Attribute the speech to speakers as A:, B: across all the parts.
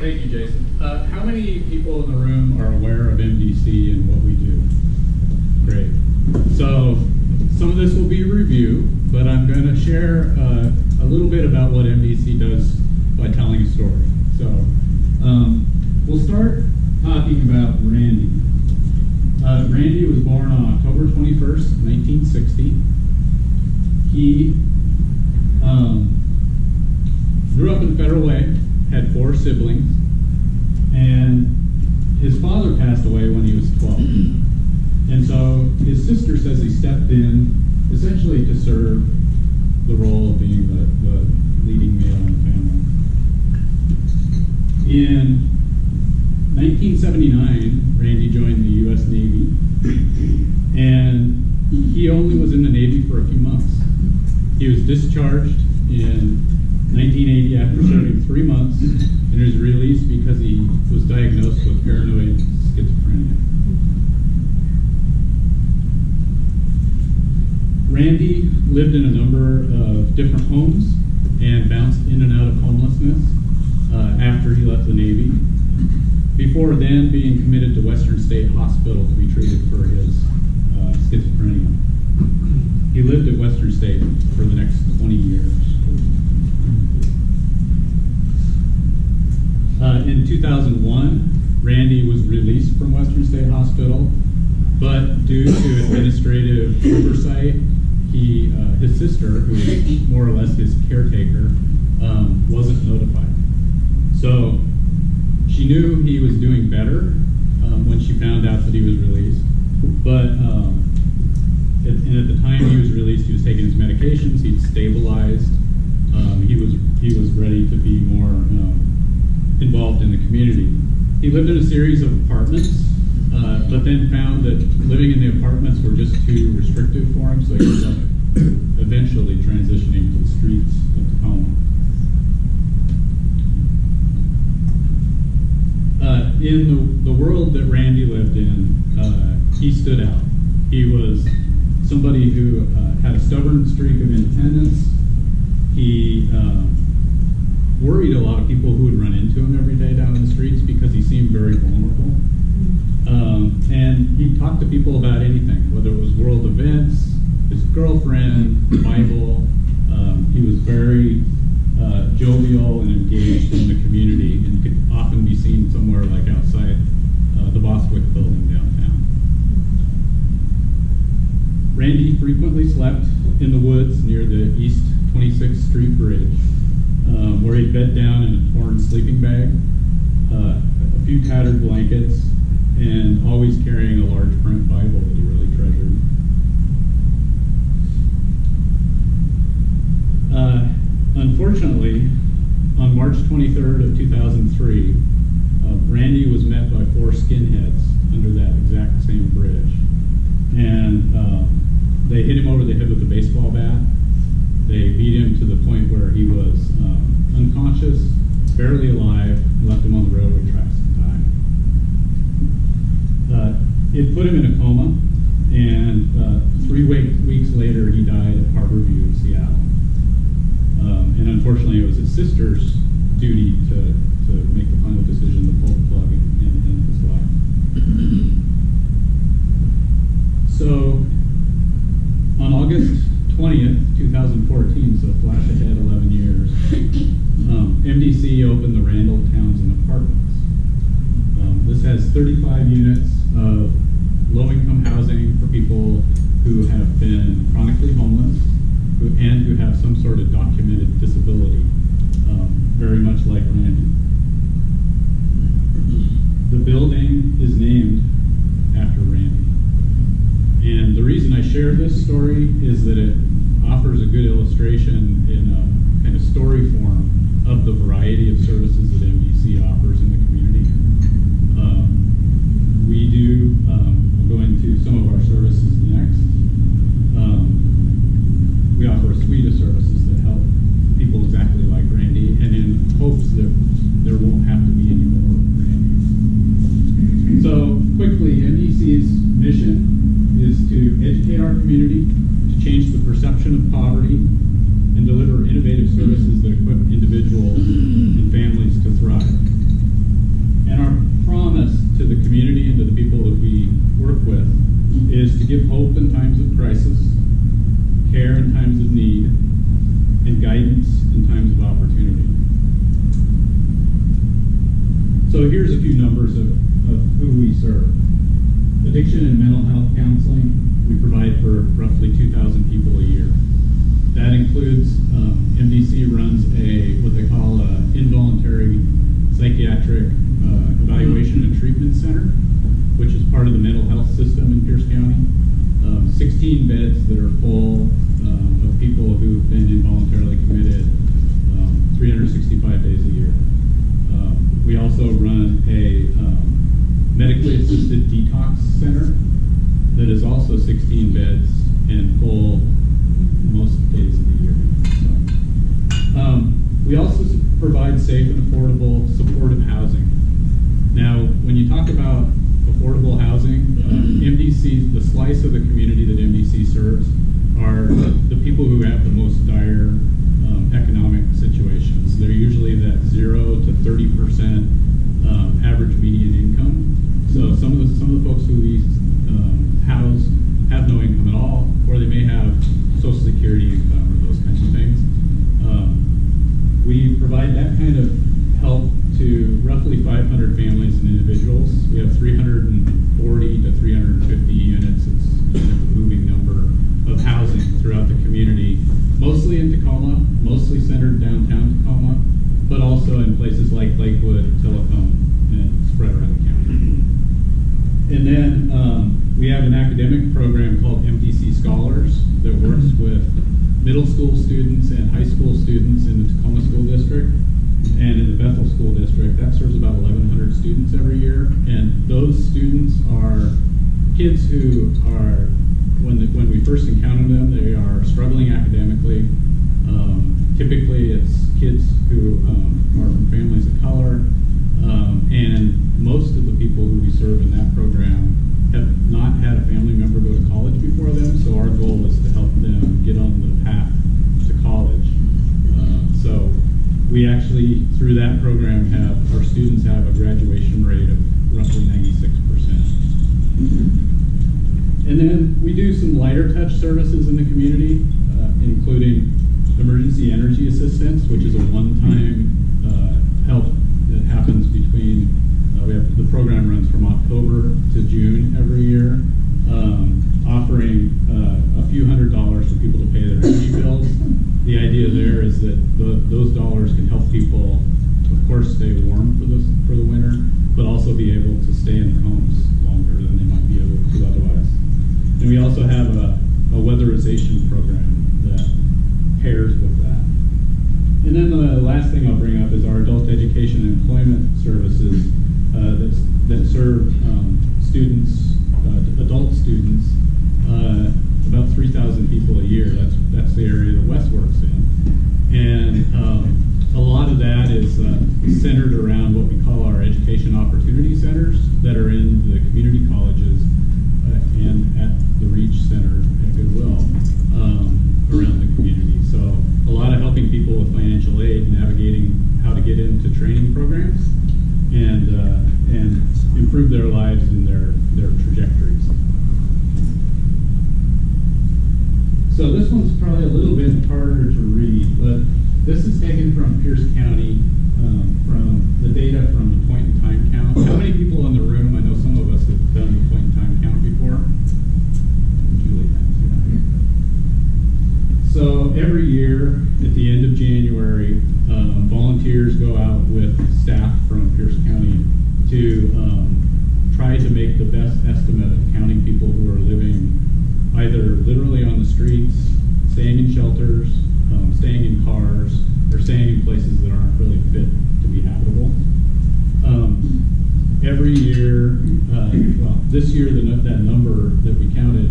A: Thank you, Jason. How many people in the room are aware of MDC and what we do? Great. So some of this will be review, but I'm going to share a little bit about what MDC does by telling a story. So we'll start talking about Randy. Randy was born on October 21st, 1960. He grew up in Federal Way, had 4 siblings, and his father passed away when he was 12. And so his sister says he stepped in essentially to serve the role of being the leading male in the family. In 1979, Randy joined the U.S. Navy, and he only was in the Navy for a few months. He was discharged in 1980 after serving 3 months, and was released because he was diagnosed with paranoid schizophrenia. Randy lived in a number of different homes and bounced in and out of homelessness after he left the Navy, before then being committed to Western State Hospital to be treated for his schizophrenia. He lived at Western State for the next 20 years. In 2001, Randy was released from Western State Hospital, but due to administrative oversight, his sister, who is more or less his caretaker, wasn't notified. So she knew he was doing better when she found out that he was released, but at the time he was released, he was taking his medications, he'd stabilized, he was ready to be more involved in the community. He lived in a series of apartments, but then found that living in the apartments were just too restrictive for him, so he ended up eventually transitioning to the streets of Tacoma. In the world that Randy lived in, he stood out. He was somebody who had a stubborn streak of independence. He worried a lot of people who would run into him every day down in the streets because he seemed very vulnerable. And he talked to people about anything, whether it was world events, his girlfriend, the Bible. He was very jovial and engaged in the community, and could often be seen somewhere like outside the Bostwick building downtown. Randy frequently slept in the woods near the East 26th Street Bridge, where he'd bed down in a torn sleeping bag, a few tattered blankets, and always carrying a large print Bible that he really treasured. Unfortunately, on March 23rd of 2003, Randy was met by 4 skinheads under that exact same bridge. And they hit him over the head with a baseball bat. They beat him to the point where he was unconscious, barely alive, and left him on the railroad tracks to die. It put him in a coma, and 3 weeks later he died at Harborview in Seattle. And unfortunately, it was his sister's duty to make the final decision to pull the plug and end his life. So, on August 20th, 2014, so flash ahead 11 years, MDC opened the Randall Townsend Apartments. This has 35 units of low-income housing for people who have been chronically homeless and who have some sort of documented disability, very much like Randy. The building is named after Randy. And the reason I share this story is that it offers a good illustration in a kind of story form of the variety of services that MDC offers in the community. We do, we'll go into some of our services next. We offer a suite of services that help people exactly like Randy, and in hopes that there won't have to be any more Randy. So quickly, MDC's mission is to educate our community, to change the perception of poverty, and deliver innovative services that equip individuals and families to thrive. work with is to give hope in times of crisis, care in times of need, and guidance in times of opportunity. So here's a few numbers of who we serve. Addiction and mental health counseling, we provide for roughly 2,000 people a year. That includes, MDC runs what they call an involuntary psychiatric evaluation and treatment center, which is part of the mental health system in Pierce County. 16 beds that are full of people who've been involuntarily committed 365 days a year. We also run a medically assisted detox center that is also 16 beds and full most days of the year. So, we also provide safe and affordable supportive housing. Now, when you talk about affordable housing, MDC, the slice of the community that MDC serves are the people who have the most dire economic situations. They're usually that 0 to 30% average median income. So some of the folks who we house have no income at all, or they may have Social Security income or those kinds of things. We provide that kind of help to roughly 500 families and individuals. We have 340 to 350 units. It's kind of a moving number of housing throughout the community, mostly in Tacoma, mostly centered downtown Tacoma, but also in places like Lakewood, Telecom, and spread around the county. And then we have an academic program called MDC Scholars that works with middle school students and high school students in the Tacoma School District and in the Bethel School District. That serves about 1,100 students every year. And those students are kids who are, when we first encounter them, they are struggling academically. Typically, it's kids who are from families of color. And most of the people who we serve in that program have not had a family member go to college before them, so our goal is to help them get on the path to college. So we actually, through that program, our students have a graduation rate of roughly 96%. And then we do some lighter touch services in the community, including emergency energy assistance, which is a one-time help that happens between, the program runs from October to June every year, offering a few $100s for people to pay their energy bills. The idea there is that those dollars can help people, of course, stay warm for the winter, but also be able to stay in their homes longer than they might be able to otherwise. And we also have a weatherization program that pairs with that. And then the last thing I'll bring up is our adult education and employment services that serve students, adult students, about 3,000 people a year. That's the area that Wes works in. And a lot of that is centered around what we call our education opportunity centers that are in the community colleges and at the Reach Center at Goodwill around the community. So a lot of helping people with financial aid, navigating how to get into training programs and improve their lives and their trajectories. So this one's probably a little bit harder to read, but this is taken from Pierce County, from the data from the point-in-time count. How many people in the room? I know some of us have done the point-in-time count before. Julie, so every year at the end of January, volunteers go out with staff from Pierce County to try to make the best estimate of counting people who are living either literally on the streets, staying in shelters, staying in cars, or staying in places that aren't really fit to be habitable. Every year, this year that number that we counted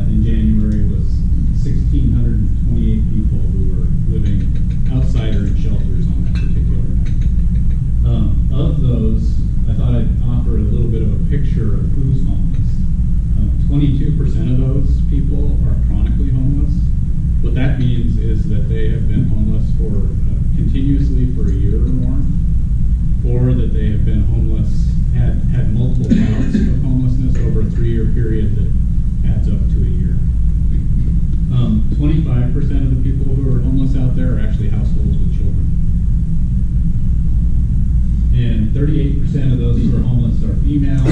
A: in January was 1,628 people who were living outside or in shelters on that particular night. Of those, I thought I'd offer a little bit of a picture of who's homeless. 22% of those people are chronically homeless. What that means is that they have been homeless for continuously for a year or more, or that they have been homeless, had multiple bouts of homelessness over a 3 2-year period that adds up to a year. 25% of the people who are homeless out there are actually households with children. And 38% of those who are homeless are female.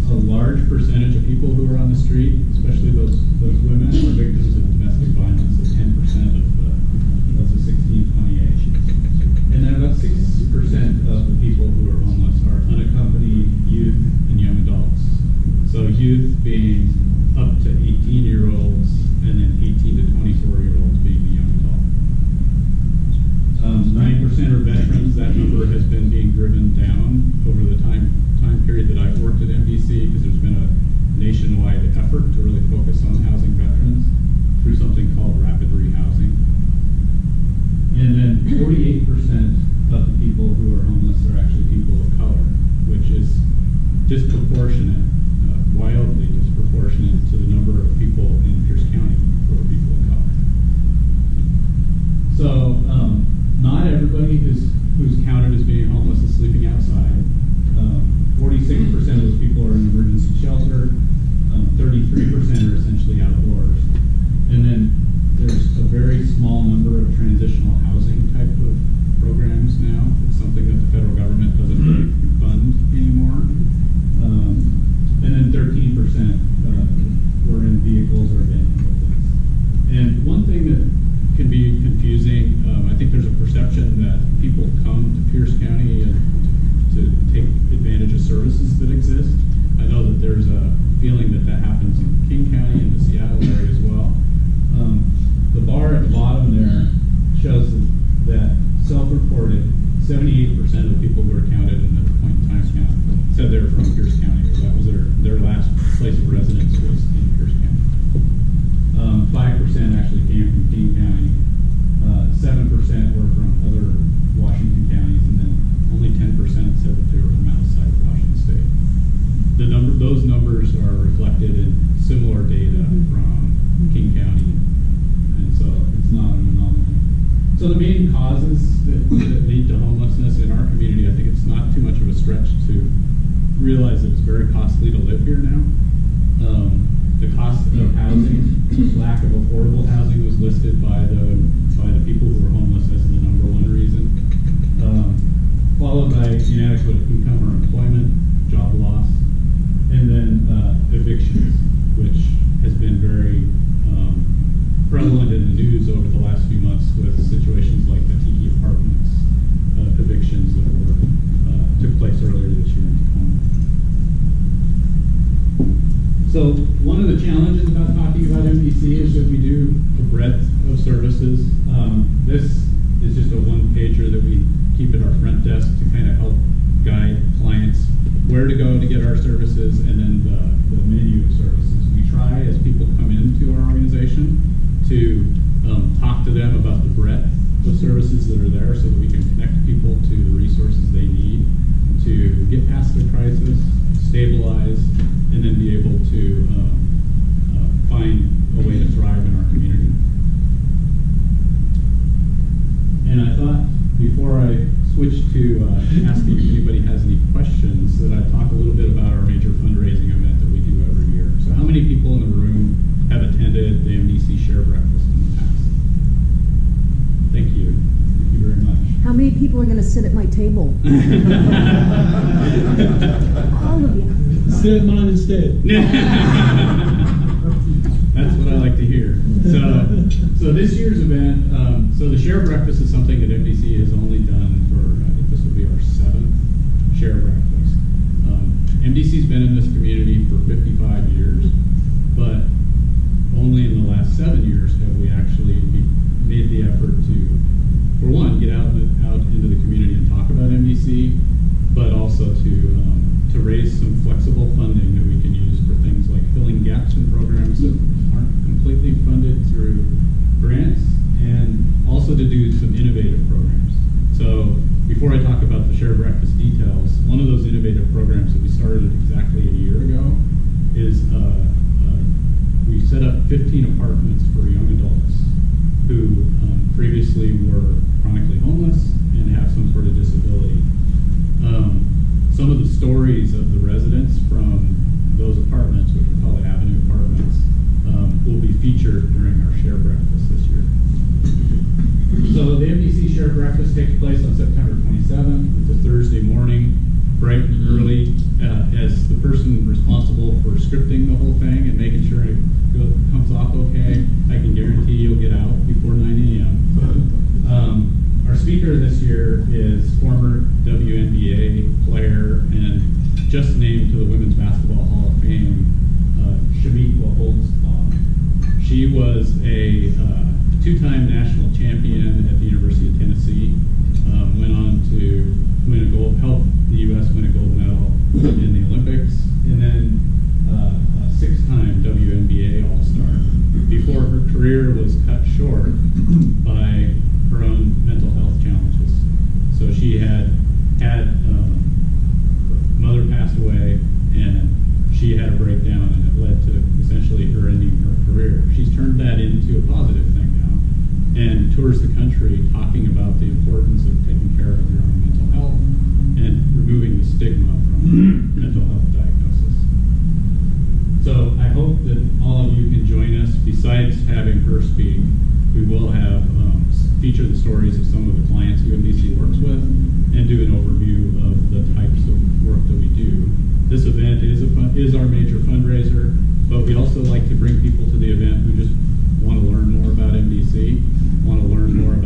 A: A large percentage of people who are on the street, especially those women, are victims of domestic violence, so 10% of the 16-20 age. And then about 6% of the people who are homeless are unaccompanied youth and young adults. So youth being up to 18-year-olds, and then 18 to 24-year-olds being the young adult. 9% are veterans. That number has been being driven down over the time period that I've worked at MDC, because there's been a nationwide effort to really focus on housing veterans through something called rapid rehousing. And then 48% of the people who are homeless are actually people of color, which is disproportionate, wildly disproportionate to the number of people in Pierce County who are people of color. So not everybody who's counted as being homeless is sleeping outside. 46% of those people are in emergency shelter. 33% are essentially outdoors. And then there's a very small number of transitional housing type of programs now. It's something that the federal government doesn't really fund anymore. And then 13% were in vehicles or abandoned buildings. And one thing that can be confusing, I think there's a perception that people come to Pierce County to take advantage of services that exist. I know that there's a feeling that happens in King County and the Seattle area as well. The bar at the bottom there shows that self-reported 78% of the people who were counted in the point in time count said they were from Pierce County, or that was their last place of residence was in Pierce County. 5% actually came from King County. 7% were from other Washington counties, and then only 10% said that they were from outside of Washington State. Those numbers are reflected in similar data from King County, and so it's not an anomaly. So the main causes that lead to homelessness in our community, I think it's not too much of a stretch to realize that it's very costly to live here now. The cost of housing, lack of affordable housing, was listed by the people who were homeless as the #1 reason, followed by inadequate income or employment, job loss, and then evictions, which has been very prevalent in the news over the last few months with situations like the Tiki Apartments evictions that took place earlier this year in Tacoma. So one of the challenges about talking about MDC is that we do a breadth of services. This is just a one-pager that we keep at our front desk to kind of help guide clients where to go to get our services, and then the menu of services. We try, as people come into our organization, to talk to them about the breadth of services that are there so that we can connect people to the resources they need to get past the crisis, stabilize, and then be able to find a way to thrive in our community. And I thought, before I switch to asking if anybody has any questions, that I'd talk a little bit about our major fundraising event that we do every year. So how many people in the room have attended the MDC Share Breakfast in the past? Thank you. Thank you very much.
B: How many people are going to sit at my table? All of you.
C: Sit at mine instead.
A: That's what I like to hear. So this year's event, so the Share Breakfast is something that MDC has only done for, I think this will be our 7th Share Breakfast. MDC's been in this community for 55 years, but only in the last 7 years have we actually made the effort to, for one, get out into the community and talk about MDC, but also to raise some flexible funding that we can use for things like filling gaps in programs that aren't completely funded through grants, and also to do some innovative programs. So before I talk about the Share Breakfast details, one of those innovative programs that we started exactly a year ago is we set up 15 apartments for young adults who previously were chronically homeless and have some sort of disability. Some of the stories of the residents from those apartments, which we call the Avenue Apartments, will be featured during our share breakfast this year. So the MDC share breakfast takes place on September 27th. It's a Thursday morning, bright and early. As the person responsible for scripting the whole thing and making sure it comes off okay, I can guarantee you'll get out before 9 a.m. Our speaker this year is former WNBA player and just named to the Women's Basketball Hall of Fame, Shamiqua Holtzclaw. She was a two-time national champion at the University of Tennessee. Went on to win help the U.S. win a gold medal in the Olympics, and then a six-time WNBA All-Star. Before her career was cut short by her own mental health challenges. So she had her mother passed away, and she had a breakdown, and it led to essentially her ending her career. She's turned that into a positive thing now, and tours the country talking about the importance of taking care of your own mental health and removing the stigma from mental health diagnosis. So I hope that all of you can join us. Besides having her speak, we will have feature the stories of some of the clients UMBC works with and do an overview of the types of work that we do. This event is our major fundraiser, but we also like to bring people to the event who just want to learn more about MDC, want to learn more about